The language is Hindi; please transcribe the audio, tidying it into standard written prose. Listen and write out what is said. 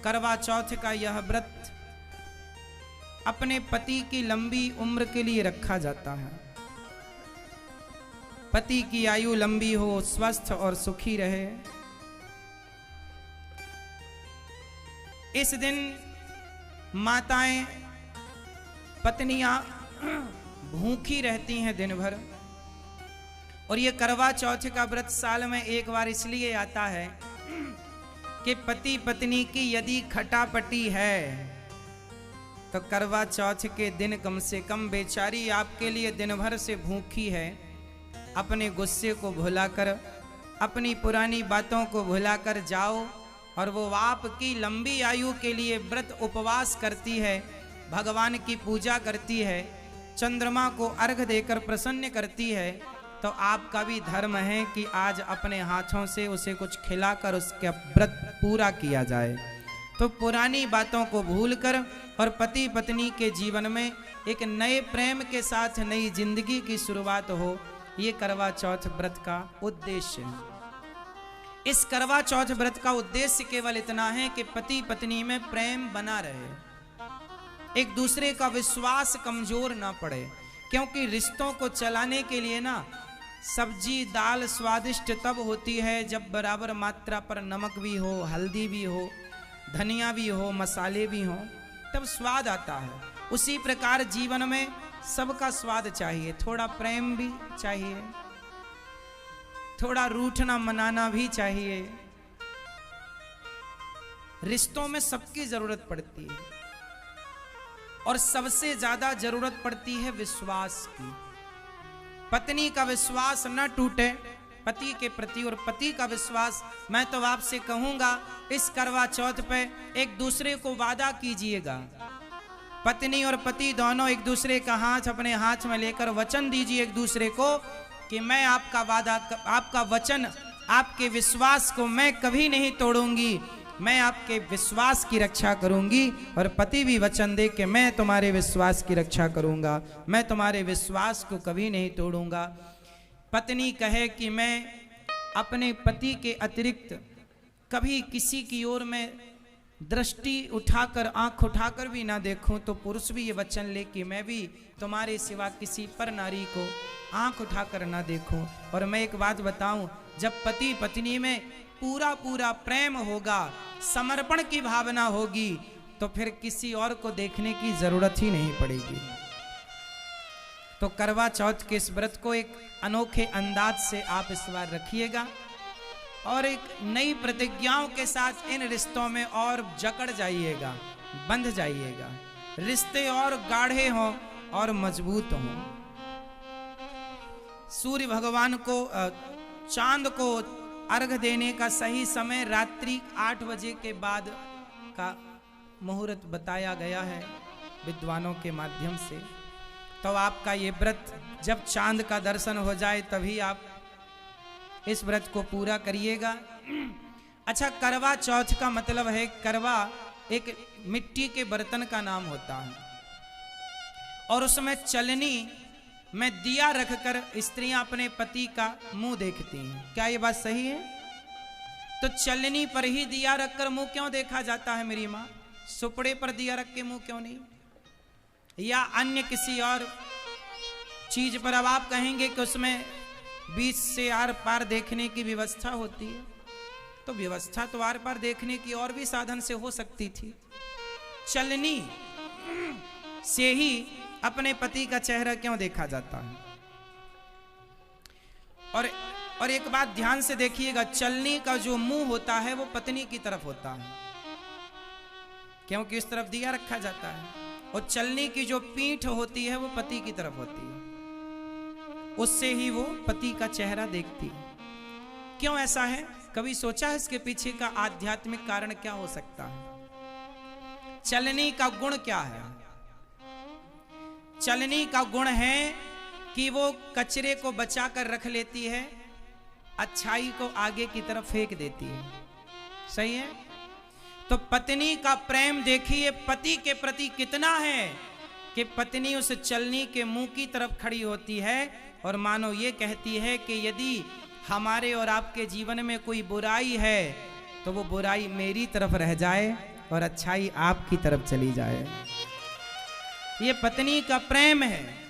करवा चौथ का यह व्रत अपने पति की लंबी उम्र के लिए रखा जाता है। पति की आयु लंबी हो, स्वस्थ और सुखी रहे। इस दिन माताएं, पत्नियां भूखी रहती हैं दिन भर। और ये करवा चौथ का व्रत साल में एक बार इसलिए आता है कि पति पत्नी की यदि खटापटी है तो करवा चौथ के दिन कम से कम बेचारी आपके लिए दिन भर से भूखी है, अपने गुस्से को भुलाकर, अपनी पुरानी बातों को भुलाकर जाओ और वो आपकी लंबी आयु के लिए व्रत उपवास करती है, भगवान की पूजा करती है, चंद्रमा को अर्घ देकर प्रसन्न करती है। तो आपका भी धर्म है कि आज अपने हाथों से उसे कुछ खिलाकर उसका व्रत पूरा किया जाए। तो पुरानी बातों को भूलकर और पति पत्नी के जीवन में एक नए प्रेम के साथ नई जिंदगी की शुरुआत हो, ये करवा चौथ व्रत का उद्देश्य है। इस करवा चौथ व्रत का उद्देश्य केवल इतना है कि पति पत्नी में प्रेम बना रहे, एक दूसरे का विश्वास कमजोर ना पड़े। क्योंकि रिश्तों को चलाने के लिए ना सब्जी दाल स्वादिष्ट तब होती है जब बराबर मात्रा पर नमक भी हो, हल्दी भी हो, धनिया भी हो, मसाले भी हो, तब स्वाद आता है। उसी प्रकार जीवन में सबका स्वाद चाहिए, थोड़ा प्रेम भी चाहिए, थोड़ा रूठना मनाना भी चाहिए। रिश्तों में सबकी जरूरत पड़ती है और सबसे ज्यादा जरूरत पड़ती है विश्वास की। पत्नी का विश्वास न टूटे पति के प्रति, और पति का विश्वास, मैं तो आपसे कहूंगा इस करवा चौथ पे एक दूसरे को वादा कीजिएगा। पत्नी और पति दोनों एक दूसरे का हाथ अपने हाथ में लेकर वचन दीजिए एक दूसरे को कि मैं आपका वादा, आपका वचन, आपके विश्वास को मैं कभी नहीं तोड़ूंगी, मैं आपके विश्वास की रक्षा करूंगी। और पति भी वचन दे कि मैं तुम्हारे विश्वास की रक्षा करूंगा, मैं तुम्हारे विश्वास को कभी नहीं तोड़ूंगा। पत्नी कहे कि मैं अपने पति के अतिरिक्त कभी किसी की ओर में दृष्टि उठाकर, आंख उठाकर भी ना देखूं, तो पुरुष भी ये वचन ले कि मैं भी तुम्हारे सिवा किसी पर नारी को आंख उठाकर ना देखूं। और मैं एक बात बताऊं, जब पति पत्नी में पूरा पूरा प्रेम होगा, समर्पण की भावना होगी, तो फिर किसी और को देखने की जरूरत ही नहीं पड़ेगी। तो करवा चौथ के इस व्रत को एक अनोखे अंदाज से आप इस बार रखिएगा और एक नई प्रतिज्ञाओं के साथ इन रिश्तों में और जकड़ जाइएगा, बंध जाइएगा, रिश्ते और गाढ़े हों और मजबूत हों। सूर्य भगवान को, चांद को अर्घ देने का सही समय रात्रि 8 बजे के बाद का मुहूर्त बताया गया है विद्वानों के माध्यम से। तो आपका ये व्रत जब चांद का दर्शन हो जाए तभी आप इस व्रत को पूरा करिएगा। अच्छा, करवा चौथ का मतलब है, करवा एक मिट्टी के बर्तन का नाम होता है और उसमें चलनी में दिया रखकर स्त्रियां अपने पति का मुंह देखती हैं। क्या ये बात सही है? तो चलनी पर ही दिया रखकर मुंह क्यों देखा जाता है मेरी माँ? सुपड़े पर दिया रख के मुंह क्यों नहीं? या अन्य किसी और चीज पर? अब आप कहेंगे कि उसमें बीच से आर पार देखने की व्यवस्था होती है, तो व्यवस्था तो आर पार देखने की और भी साधन से हो सकती थी। चलनी से ही अपने पति का चेहरा क्यों देखा जाता है? और एक बात ध्यान से देखिएगा, चलनी का जो मुंह होता है वो पत्नी की तरफ होता है, क्योंकि इस तरफ दिया रखा जाता है। और चलनी की जो पीठ होती है वो पति की तरफ होती है, उससे ही वो पति का चेहरा देखती है। क्यों ऐसा है? कभी सोचा है इसके पीछे का आध्यात्मिक कारण क्या हो सकता है? चलनी का गुण क्या है? चलनी का गुण है कि वो कचरे को बचा कर रख लेती है, अच्छाई को आगे की तरफ फेंक देती है। सही है? तो पत्नी का प्रेम देखिए पति के प्रति कितना है कि पत्नी उस चलनी के मुंह की तरफ खड़ी होती है और मानो ये कहती है कि यदि हमारे और आपके जीवन में कोई बुराई है तो वो बुराई मेरी तरफ रह जाए और अच्छाई आपकी तरफ चली जाए। ये पत्नी का प्रेम है।